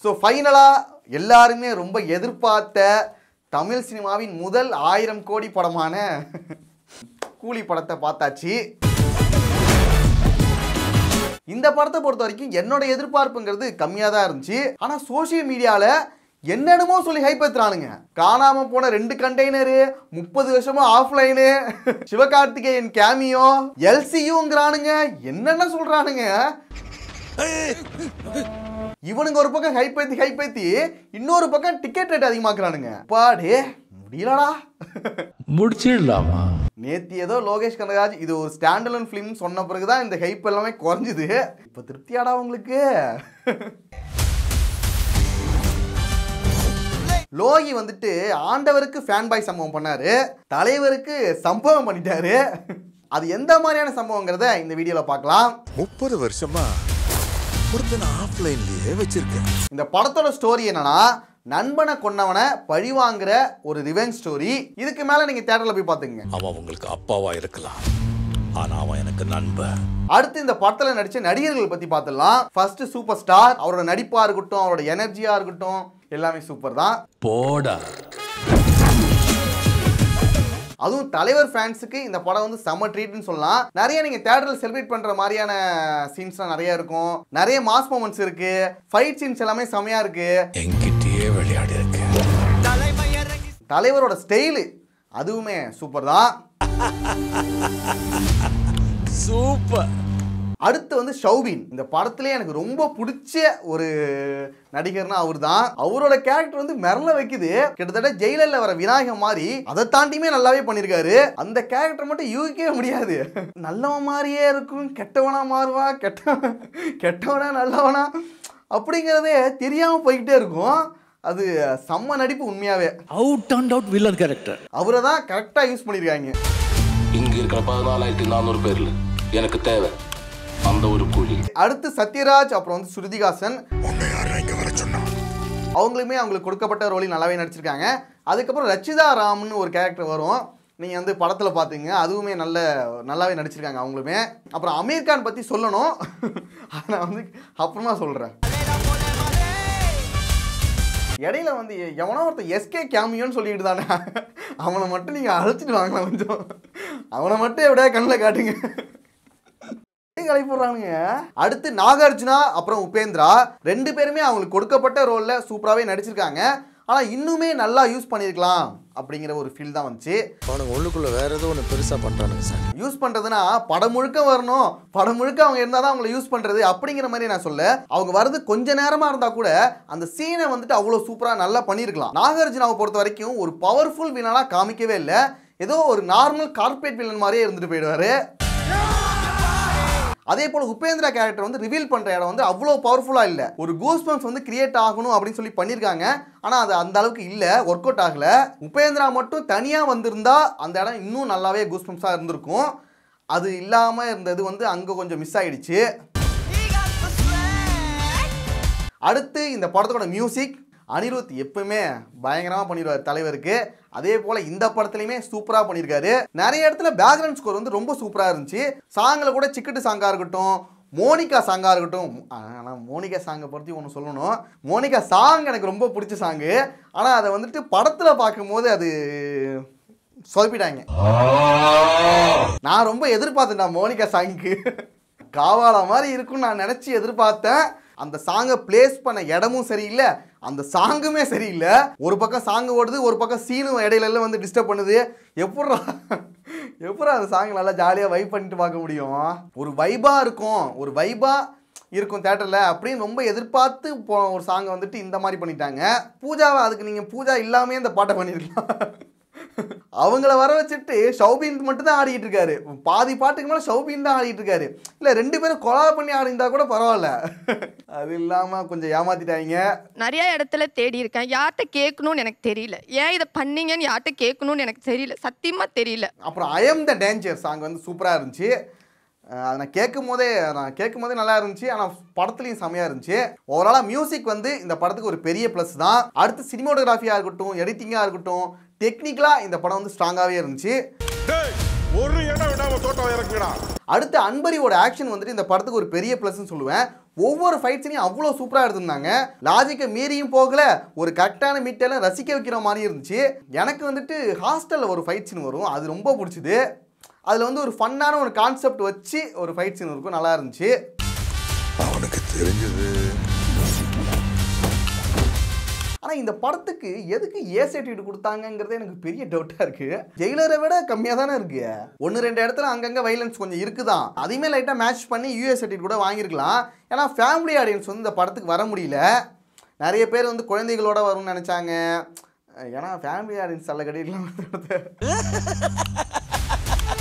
So ஃபைனலாக எல்லாருமே ரொம்ப எதிர்பார்த்த தமிழ் சினிமாவின் முதல் 1000 கோடி படமான கூலி படத்தை பார்த்தாச்சு. இந்த படத்தை பொறுத்த வரைக்கும் என்னோட எதிர்பார்ப்புங்கிறது கம்மியாக தான் இருந்துச்சு. ஆனால் சோசியல் மீடியாவில் என்னென்னமோ சொல்லி ஹைப்பேத்துறானுங்க. காணாம போன 2 கண்டெய்னரு, 30 வருஷமா ஆஃப்லைனு, சிவகார்த்திகேயன் கேமியோ, எல்சியூங்கிறானுங்க, என்னென்ன சொல்றானுங்க. இவனுங்க ஒரு பக்கம் ஹைப்பேத்தி இன்னொரு பக்கம் டிக்கெட் ரேட் அதிகமாக்குறானுங்க. பாடே முடியலடா, முடிச்சிடலாமா? நேத்தி ஏதோ லோகேஷ் கனகராஜ் இது ஒரு ஸ்டாண்டலோன் ஃபிலிம் சொன்ன பிறகுதான் இந்த ஹைப் எல்லாமே குறைஞ்சுது. இப்ப திருப்தியாடா உங்களுக்கு? லோகி வந்துட்டு ஆண்டவருக்கு ஃபேன் பாய் சம்பவம் பண்ணாரு, தலைவருக்கு சம்பவம் பண்ணிட்டாரு. அது எந்த மாதிரியான சம்பவங்கிறத இந்த வீடியோல பார்க்கலாம். 30 வருஷமா ஒருத்தனை ஆஃப்லைன்லயே வச்சிருக்கேன். இந்த படத்தோட ஸ்டோரி என்னன்னா, நண்பனை கொன்னவனை பழி வாங்குற ஒரு ரிவெஞ்ச் ஸ்டோரி. இதுக்கு மேல நீங்க தியேட்டர்ல போய் பாத்துங்க. அவன் உங்களுக்கு அப்பாவா இருக்கலாம், ஆனா அவன் எனக்கு நண்பன். அடுத்து இந்த படத்துல நடிச்ச நடிகர்கள் பத்தி பார்த்துடலாம். ஃபர்ஸ்ட் சூப்பர் ஸ்டார், அவரோட நடிப்பா இருக்கட்டும், அவரோட எனர்ஜியா இருக்கட்டும், எல்லாமே சூப்பர் தான். போடா. அதுவும் தலைவர் ஃபேன்ஸுக்கு இந்த படம் வந்து செம்ம ட்ரீட்னு சொல்லலாம். நிறைய நீங்க தியேட்டர்ல செலிப்ரேட் பண்ற மாதிரியான சீன்ஸ்லாம் நிறைய இருக்கும், நிறைய மாஸ் மொமெண்ட்ஸ் இருக்கு, ஃபைட் சீன்ஸ் எல்லாமே செமையா இருக்கு. என்கிட்டயே விளையாடி இருக்கு. தலைவரோட ஸ்டைலு அதுவுமே சூப்பர் தான். சூப்பர். அடுத்து வந்து ஷௌபின். இந்த படத்திலே எனக்கு ரொம்ப பிடிச்ச ஒரு நடிகர்னா அவர் தான். அவரோட கேரக்டர் வந்து மிரள வைக்குது. கிட்டத்தட்ட ஜெயிலர்ல வர விநாயகம் மாதிரி அதை தாண்டியுமே நல்லாவே பண்ணியிருக்காரு. அந்த கேரக்டர் மட்டும் யூகிக்கவே முடியாது. நல்லவன் மாதிரியே இருக்கும், கெட்டவனா மாறுவா, கெட்டவனா நல்லவனா அப்படிங்கிறதே தெரியாம போய்கிட்டே இருக்கும். அது செம்ம நடிப்பு உண்மையாவே. Out and out villain character. அவரை தான் கரெக்டா யூஸ் பண்ணியிருக்காங்க. இங்க இருக்கிற 14,400 பேர்ல எனக்கு தேவை அந்த ஒரு கூலி. அடுத்து சத்யராஜ், அப்புறம் வந்து ஸ்ருதிஹாசன். உன்னை யாரும் இங்க வர சொன்னா? அவங்களுமே அவங்களுக்கு கொடுக்கப்பட்ட ரோலி நல்லாவே நடிச்சிருக்காங்க. அதுக்கப்புறம் ரச்சிதா ராம்னு ஒரு கேரக்டர் வரும், நீங்கள் வந்து படத்தில் பார்த்துங்க, அதுவுமே நல்லாவே நடிச்சிருக்காங்க அவங்களுமே. அப்புறம் அமீர் கான் பற்றி சொல்லணும், நான் வந்து அப்புறமா சொல்கிறேன். இடையில வந்து எவனோ ஒருத்தர் எஸ்கே கேமியோன்னு சொல்லிட்டு தானே, அவனை மட்டும் நீங்கள் அழைச்சிட்டு வாங்கலாம் கொஞ்சம், அவனை மட்டும் எப்படியா கண்ணில் காட்டுங்க. கலைப்படுறானுங்க. அடுத்து நாகார்ஜுனா, அப்புறம் உபேந்திரா, 2 பேருமே அவங்களுக்கு கொடுக்கப்பட்ட ரோல்ல சூப்பராகவே நடிச்சிருக்காங்க. ஆனால் இன்னுமே நல்லா யூஸ் பண்ணியிருக்கலாம் அப்படிங்கிற ஒரு ஃபீல் தான் வந்துச்சு. அவனுக்கு உள்ளுக்குள்ள வேற ஏதோ ஒன்று பெருசா பண்றானுங்க சார். யூஸ் பண்றதுன்னா படம் முழுக்க வரணும், படம் முழுக்க அவங்க இருந்தால் தான் அவங்கள யூஸ் பண்றது அப்படிங்கிற மாதிரி நான் சொல்ல. அவங்க வர்றது கொஞ்ச நேரமா இருந்தா கூட அந்த சீனை வந்துட்டு அவ்வளோ சூப்பராக நல்லா பண்ணியிருக்கலாம். நாகார்ஜுனாவை பொறுத்த வரைக்கும் ஒரு பவர்ஃபுல் வில்லனா காமிக்கவே இல்லை. ஏதோ ஒரு நார்மல் கார்பரேட் வில்லன் மாதிரியே இருந்துட்டு போயிடுவாரு. அதே போல உபேந்திரா கேரக்டர் வந்து ரிவீல் பண்ற இடம் வந்து அவ்வளோ பவர்ஃபுல்லா இல்லை. ஒரு கூஸ்பம்ஸ் வந்து கிரியேட் ஆகணும் அப்படின்னு சொல்லி பண்ணியிருக்காங்க. ஆனால் அது அந்த அளவுக்கு இல்லை, ஒர்க் அவுட் ஆகல. உபேந்திரா மட்டும் தனியாக வந்திருந்தா அந்த இடம் இன்னும் நல்லாவே கூஸ்பம்ஸாக இருந்திருக்கும். அது இல்லாமல் இருந்தது வந்து அங்கே கொஞ்சம் மிஸ் ஆயிடுச்சு. அடுத்து இந்த படத்தோட மியூசிக், அனிருத் எப்பவுமே பயங்கரமாக பண்ணிடுவார் தலைவருக்கு. அதே போல் இந்த படத்துலையுமே சூப்பராக பண்ணியிருக்காரு. நிறைய இடத்துல பேக்ரவுண்ட் ஸ்கோர் வந்து ரொம்ப சூப்பராக இருந்துச்சு. சாங்கில் கூட சிக்கட்டு சாங்காக இருக்கட்டும், மோனிகா சாங்காக இருக்கட்டும். ஆனால் மோனிகா சாங்கை பற்றி ஒன்று சொல்லணும், மோனிகா சாங் எனக்கு ரொம்ப பிடிச்ச சாங்கு. ஆனால் அதை வந்துட்டு படத்தில் பார்க்கும்போது அது சொதப்பிட்டாங்க. நான் ரொம்ப எதிர்பார்த்தேன்டா மோனிகா சாங்க்கு, காவாலா மாதிரி இருக்குன்னு நான் நினச்சி எதிர்பார்த்தேன். அந்த சாங்கை பிளேஸ் பண்ண இடமும் சரியில்லை, அந்த சாங்குமே சரியில்லை. ஒரு பக்கம் சாங்கு ஓடுது, ஒரு பக்கம் சீனும் இடையில வந்து டிஸ்டர்ப் பண்ணுது. எப்படா அந்த சாங் நல்லா ஜாலியாக வைப் பண்ணிட்டு பார்க்க முடியும்? ஒரு வைபாக இருக்கும் தேட்டரில் அப்படின்னு ரொம்ப எதிர்பார்த்து ஒரு சாங்கை வந்துட்டு இந்த மாதிரி பண்ணிட்டாங்க. பூஜாவை அதுக்கு நீங்கள் பூஜா இல்லாமே இந்த பாட்டை பண்ணியிருக்கலாம். அவங்கள வர வச்சுட்டு ஷௌபின் மட்டும் தான் ஆடிட்டு இருக்காரு. பாதி பாட்டுக்கு மேலே ஷௌபின் தான் ஆடிட்டு இருக்காரு. இல்லை 2 பேரும் கொலா பண்ணி ஆடிந்தா கூட பரவாயில்ல. அது இல்லாமல் கொஞ்சம் ஏமாத்திட்டாங்க. நிறைய இடத்துல தேடி இருக்கேன், யார்கிட்ட கேட்கணும்னு எனக்கு தெரியல. ஏன் இதை பண்ணீங்கன்னு யார்கிட்ட கேட்கணும்னு எனக்கு தெரியல, சத்தியமாக தெரியல. அப்புறம் I am the danger song வந்து சூப்பராக இருந்துச்சு. அதை நான் கேட்கும் போதே நல்லா இருந்துச்சு. ஆனால் படத்துலையும் செமையாக இருந்துச்சு. ஓவராலாக மியூசிக் வந்து இந்த படத்துக்கு ஒரு பெரிய ப்ளஸ் தான். அடுத்து சினிமோட்டோகிராஃபியாக இருக்கட்டும், எடிட்டிங்காக இருக்கட்டும், டெக்னிக்கலாக இந்த படம் வந்து ஸ்ட்ராங்காகவே இருந்துச்சு. அடுத்து அன்பரியோட ஆக்ஷன் வந்துட்டு இந்த படத்துக்கு ஒரு பெரிய ப்ளஸ்ன்னு சொல்லுவேன். ஒவ்வொரு ஃபைட் சீனையும் அவ்வளோ சூப்பராக எடுத்திருந்தாங்க. லாஜிக்கை மீறியும் போகல, ஒரு கரெக்டான மீட்டெல்லாம் ரசிக்க வைக்கிற மாதிரி இருந்துச்சு. எனக்கு வந்துட்டு ஹாஸ்டலில் ஒரு ஃபைட் சீன் வரும், அது ரொம்ப பிடிச்சிது. அதில் வந்து ஒரு ஃபன்னான ஒரு கான்செப்ட் வச்சு ஒரு ஃபைட் சீன் இருக்கும், நல்லா இருந்துச்சு. அவனுக்கு தெரிஞ்சது. ஆனால் இந்த படத்துக்கு எதுக்கு ஏ சர்டிஃபிகேட் கொடுத்தாங்கங்கிறதே எனக்கு பெரிய டவுட்டாக இருக்குது. ஜெயிலரை விட கம்மியாக தானே இருக்குது. 1-2 இடத்துல அங்கங்கே வைலன்ஸ் கொஞ்சம் இருக்குதான். அதையுமே லைட்டாக மேட்ச் பண்ணி யூஎஸ் சர்டிஃபிகேட் கூட வாங்கியிருக்கலாம். ஏன்னா ஃபேமிலி ஆடியன்ஸ் வந்து இந்த படத்துக்கு வர முடியல. நிறைய பேர் வந்து குழந்தைகளோட வரும்னு நினச்சாங்க. ஏன்னா ஃபேமிலி ஆடியன்ஸ் அல்ல கட்டிடலாம்.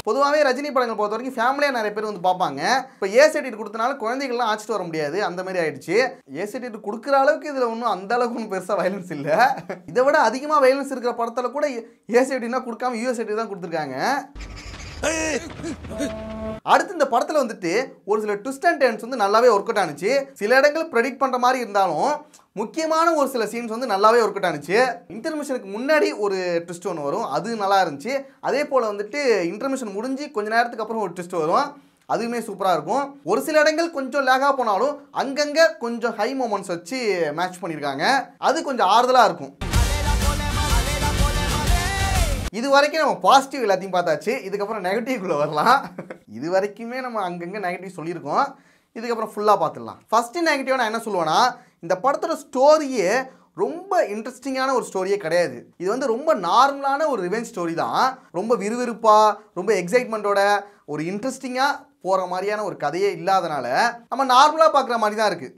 பொதுவாகவே ரஜினி படங்கள் பொறுத்த வரைக்கும் ஃபேமிலியாக நிறைய பேர் வந்து பார்ப்பாங்க. இப்போ ஏ சர்டிஃபிகேட் கொடுத்தனால குழந்தைகள்லாம் ஆச்சிட்டு வர முடியாது, அந்த மாதிரி ஆயிடுச்சு. ஏ சர்டிஃபிகேட் கொடுக்குற அளவுக்கு இதில் ஒன்றும் அந்த அளவுக்கு ஒன்றும் பெருசாக வைலன்ஸ் இல்லை. இதை விட அதிகமாக வைலன்ஸ் இருக்கிற படத்தில் கூட ஏ சர்டிஃபிகேட்னா கொடுக்காம யூஎஸ் சர்டிஃபிகேட் தான் கொடுத்துருக்காங்க. அடுத்து இந்த படத்தில் வந்துட்டு ஒரு சில ட்விஸ்ட் அண்ட் டர்ன்ஸ் வந்து நல்லாவே ஒர்க் அவுட் ஆனிச்சு. சில இடங்கள் ப்ரெடிக்ட் பண்ணுற மாதிரி இருந்தாலும் முக்கியமான ஒரு சில சீன்ஸ் வந்து நல்லாவே ஒர்க் அவுட் ஆனிச்சு. இன்டர்மிஷனுக்கு முன்னாடி ஒரு ட்விஸ்ட் ஒன்று வரும், அது நல்லா இருந்துச்சு. அதே போல் வந்துட்டு இன்டர்மிஷன் முடிஞ்சு கொஞ்ச நேரத்துக்கு அப்புறம் ஒரு ட்விஸ்ட் வரும், அதுவுமே சூப்பராக இருக்கும். ஒரு சில இடங்கள் கொஞ்சம் லேகாக போனாலும் அங்கங்கே கொஞ்சம் ஹை மொமெண்ட்ஸ் வச்சு மேட்ச் பண்ணியிருக்காங்க, அது கொஞ்சம் ஆறுதலாக இருக்கும். இது வரைக்கும் நம்ம பாசிட்டிவ் எல்லாத்தையும் பார்த்தாச்சு. இதுக்கப்புறம் நெகட்டிவ்குள்ளே வரலாம். இது வரைக்குமே நம்ம அங்கங்கே நெகட்டிவ் சொல்லியிருக்கோம், இதுக்கப்புறம் ஃபுல்லாக பார்த்துடலாம். ஃபஸ்ட்டு நெகட்டிவாக நான் என்ன சொல்லுவேன்னா, இந்த படத்தோட ஸ்டோரியே ரொம்ப இன்ட்ரெஸ்டிங்கான ஒரு ஸ்டோரியே கிடையாது. இது வந்து ரொம்ப நார்மலான ஒரு ரிவெஞ்ச் ஸ்டோரி தான். ரொம்ப விறுவிறுப்பாக, ரொம்ப எக்ஸைட்மெண்ட்டோட, ஒரு இன்ட்ரெஸ்டிங்காக போகிற மாதிரியான ஒரு கதையே இல்லாதனால நம்ம நார்மலாக பார்க்குற மாதிரி தான் இருக்குது.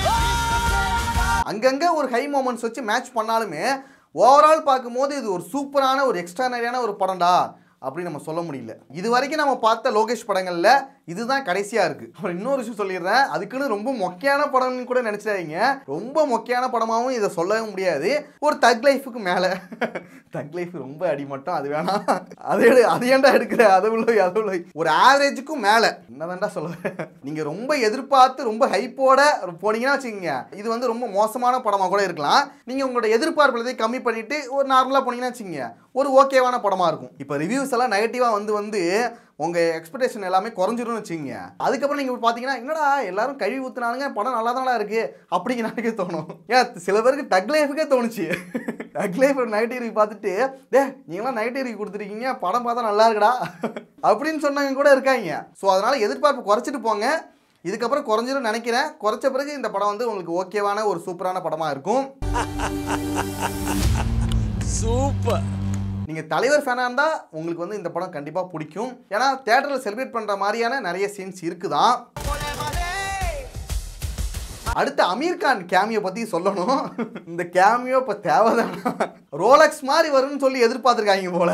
அங்கங்கே ஒரு ஹை மொமெண்ட்ஸ் வச்சு மேட்ச் பண்ணாலுமே ஓவரால் பார்க்கும்போது இது ஒரு சூப்பரான ஒரு எக்ஸ்ட்ரானரியான ஒரு படம்டா அப்படின்னு நம்ம சொல்ல முடியல. இது வரைக்கும் நம்ம பார்த்த லோகேஷ் படங்களில் இதுதான் கடைசியாக இருக்குது. அப்புறம் இன்னொரு விஷயம் சொல்லிடுறேன், அதுக்குன்னு ரொம்ப மொக்கையான படம்னு கூட நினச்சிடாதீங்க. ரொம்ப மொக்கையான படமாகவும் இதை சொல்லவே முடியாது. ஒரு தக் லைஃபுக்கு மேலே. தக் லைஃப் ரொம்ப அடிமட்டம், அது வேணாம். அது ஏன்டா எடுக்கிற, அதை உள்ள ஒரு ஆவரேஜுக்கும் மேலே என்னதான்டா சொல்லுவேன். நீங்கள் ரொம்ப எதிர்பார்த்து ரொம்ப ஹைப்போட போனீங்கன்னா வச்சுக்கோங்க, இது வந்து ரொம்ப மோசமான படமாக கூட இருக்கலாம். நீங்கள் உங்களோட எதிர்பார்ப்பு கம்மி பண்ணிவிட்டு ஒரு நார்மலாக போனீங்கன்னா வச்சுக்கோங்க, ஒரு ஓகேவான படமாக இருக்கும். இப்போ ரிவ்யூஸ் எல்லாம் நெகட்டிவாக வந்து உங்கள் எக்ஸ்பெக்டேஷன் எல்லாமே குறைஞ்சிரும்னு வச்சுக்கோங்க. அதுக்கப்புறம் நீங்கள் பார்த்தீங்கன்னா என்னடா எல்லாரும் கழுவி ஊற்றுனாலுங்க, படம் நல்லா தானே இருக்குது அப்படிங்கிற எனக்கே தோணும். ஏன் சில பேருக்கு டக் லைஃபுக்கே தோணுச்சு. டக் லைஃப் நெகட்டிவ் ரிவ்யூ பார்த்துட்டு நீங்களாம் நெகட்டிவ் ரிவ்யூ கொடுத்துருக்கீங்க, படம் பார்த்தா நல்லா இருக்குடா அப்படின்னு சொன்னவங்க கூட இருக்காங்க. ஸோ அதனால் எதிர்பார்ப்பு குறைச்சிட்டு போங்க. இதுக்கப்புறம் குறைஞ்சிரும் நினைக்கிறேன். குறைச்ச பிறகு இந்த படம் வந்து உங்களுக்கு ஓகேவான ஒரு சூப்பரான படமாக இருக்கும். சூப்பர். நீங்கள் தலைவர் ஃபேனாக இருந்தால் உங்களுக்கு வந்து இந்த படம் கண்டிப்பாக பிடிக்கும். ஏன்னா தியேட்டரில் செலிப்ரேட் பண்ணுற மாதிரியான நிறைய சீன்ஸ் இருக்குதான். அடுத்து அமீர் கான் கேமியோ பற்றி சொல்லணும். இந்த கேமியோ இப்போ தேவைதானா? ரோலக்ஸ் மாதிரி வரும்னு சொல்லி எதிர்பார்த்துருக்காங்க போல.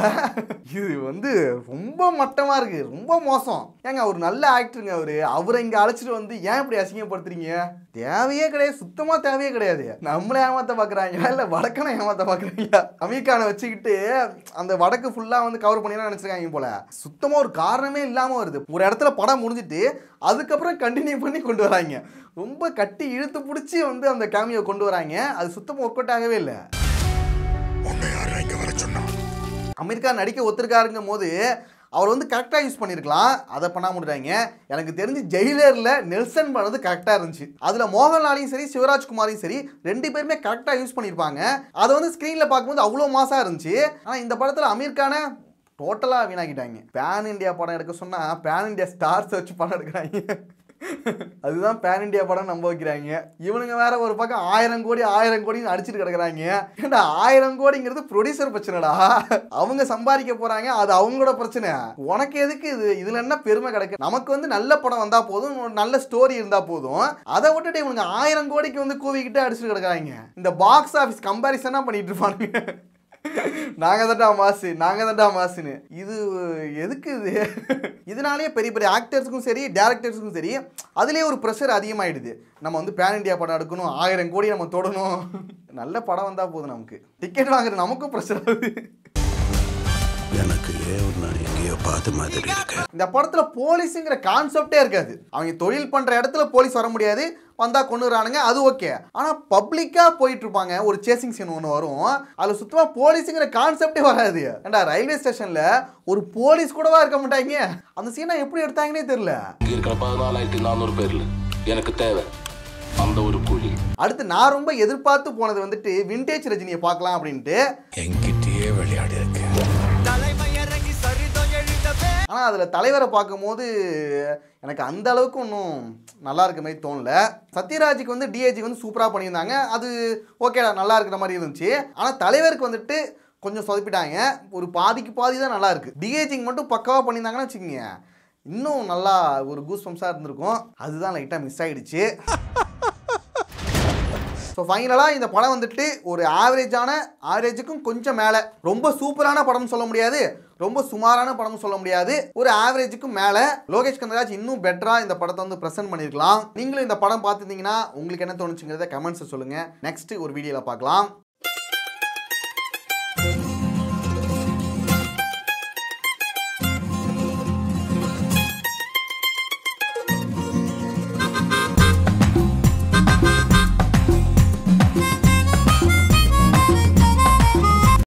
இது வந்து ரொம்ப மட்டமாக இருக்குது, ரொம்ப மோசம். ஏங்க ஒரு நல்ல ஆக்டருங்க அவரை இங்கே அழைச்சிட்டு வந்து ஏன் இப்படி அசிங்கப்படுத்துறீங்க? தேவையே கிடையாது, சுத்தமாக தேவையே கிடையாது. நம்மளை ஏமாற்ற பார்க்குறாங்களா இல்லை வடக்கனை ஏமாற்ற பார்க்குறாங்களா? அமீர் கானை வச்சுக்கிட்டு அந்த வடக்கு ஃபுல்லாக வந்து கவர் பண்ணிலாம் நினச்சிருக்காங்க போல. சுத்தமாக ஒரு காரணமே இல்லாமல் வருது. ஒரு இடத்துல படம் முடிஞ்சிட்டு அதுக்கப்புறம் கண்டினியூ பண்ணி கொண்டு வராங்க. ரொம்ப கட்டி இழுத்து பிடிச்சி வந்து அந்த கேமியோ கொண்டு வராங்க. அது சுத்தமாக ஒர்க் அவுட் ஆகவே இல்லை. அமீர் கான் நடிக்க ஒத்துருக்காருங்கும் போது அவர் வந்து கரெக்டாக யூஸ் பண்ணியிருக்கலாம், அதை பண்ணாம முடிறாங்க. எனக்கு தெரிஞ்சு ஜெயிலரில் நெல்சன் பண்ணது கரெக்டாக இருந்துச்சு. அதில் மோகன்லாலையும் சரி சிவராஜ்குமாரையும் சரி 2 பேருமே கரெக்டாக யூஸ் பண்ணியிருப்பாங்க. அதை வந்து ஸ்க்ரீனில் பார்க்கும்போது அவ்வளோ மாசாக இருந்துச்சு. ஆனால் இந்த படத்தில் அமீர் கானை டோட்டலாக வீணாக்கிட்டாங்க. பேன் இண்டியா படம் எடுக்க சொன்னால் பேன் இண்டியா ஸ்டார்ஸ் வச்சு படம் எடுக்கிறாங்க. அதுதான் பேன் இண்டியா படம் நம்ப வைக்கிறாங்க. இவனுங்க வேற ஒரு பக்கம் 1000 கோடின்னு அடிச்சுட்டு கிடக்குறாங்க. ஏன்டா 1000 கோடிங்கிறது ப்ரொடியூசர் பிரச்சனைடா, அவங்க சம்பாதிக்க போறாங்க, அது அவங்களோட பிரச்சனை. உனக்கு எதுக்கு இதுல என்ன பெருமை கிடைக்கு? நமக்கு வந்து நல்ல படம் வந்தா போதும், ஒரு நல்ல ஸ்டோரி இருந்தா போதும். அதை விட்டுட்டு இவங்க 1000 கோடிக்கு வந்து கூவிக்கிட்டு அடிச்சுட்டு கிடக்குறாங்க. இந்த பாக்ஸ் ஆஃபீஸ் கம்பாரிசனா பண்ணிட்டு இருப்பானுங்க. நாங்க தான்டா மாசுன்னு. இது எதுக்கு இது? இதனாலேயே பெரிய பெரிய ஆக்டர்ஸுக்கும் சரி டைரக்டர்ஸுக்கும் சரி அதுலேயே ஒரு ப்ரெஷர் அதிகமாகிடுது. நம்ம வந்து பேன் இண்டியா படம் எடுக்கணும், 1000 கோடி நம்ம தொடணும், நல்ல படம் வந்தால் போதும். நமக்கு டிக்கெட் வாங்குறது நமக்கும் ப்ரெஷர் ஆகுது. எனக்கு எங்கேயோ பார்த்த மாதிரி இருக்கு. இந்த படத்துல போலீஸுங்கிற கான்செப்டே இருக்காது. அவங்க தொழில் பண்ற இடத்துல போலீஸ் வர முடியாது, வந்தா கொண்டுறானுங்க, அது ஓகே. ஆனா பப்ளிக்கா போயிட்டு இருப்பாங்க, ஒரு சேசிங் சீன் ஒன்று வரும், அதுல சுத்தமா போலீஸுங்கிற கான்செப்டே வராது. ஏண்டா ரயில்வே ஸ்டேஷன்ல ஒரு போலீஸ் கூடவா இருக்க மாட்டாங்க. அந்த சீனை எப்படி எடுத்தாங்கன்னே தெரியல. இங்க இருக்கிற 14,400 பேர்ல எனக்கு தேவை அந்த ஒரு குழி. அடுத்து நான் ரொம்ப எதிர்பார்த்து போனது வந்துட்டு விண்டேஜ் ரஜினியை பார்க்கலாம் அப்படின்ட்டு. என்கிட்டயே விளையாடி இருக்கு. ஆனால் அதில் தலைவரை பார்க்கும்போது எனக்கு அந்த அளவுக்கு ஒன்றும் நல்லா இருக்க மாதிரி தோணல. சத்யராஜுக்கு வந்து டிஏஜி வந்து சூப்பராக பண்ணியிருந்தாங்க, அது ஓகேடா நல்லா இருக்கிற மாதிரி இருந்துச்சு. ஆனால் தலைவருக்கு வந்துட்டு கொஞ்சம் சொதப்பிட்டாங்க, ஒரு பாதிக்கு பாதி தான் நல்லா இருக்குது. டிஏஜிக்கு மட்டும் பக்காவாக பண்ணியிருந்தாங்கன்னு வச்சுக்கோங்க, இன்னும் நல்லா ஒரு கூஸ் பம்ஸாக இருந்திருக்கும். அதுதான் லைட்டாக மிஸ் ஆகிடுச்சு. ஸோ ஃபைனலாக இந்த படம் வந்துட்டு ஒரு ஆவரேஜுக்கும் கொஞ்சம் மேலே, ரொம்ப சூப்பரான படம்னு சொல்ல முடியாது, ரொம்ப சுமாரான படம்னு சொல்ல முடியாது, ஒரு ஆவரேஜுக்கும் மேலே. லோகேஷ் கனகராஜ் இன்னும் பெட்டராக இந்த படத்தை வந்து ப்ரெசென்ட் பண்ணியிருக்கலாம். நீங்களும் இந்த படம் பார்த்துருந்தீங்கன்னா உங்களுக்கு என்ன தோணுச்சுங்கிறத கமெண்ட்ஸை சொல்லுங்கள். நெக்ஸ்ட் ஒரு வீடியோவில் பார்க்கலாம்.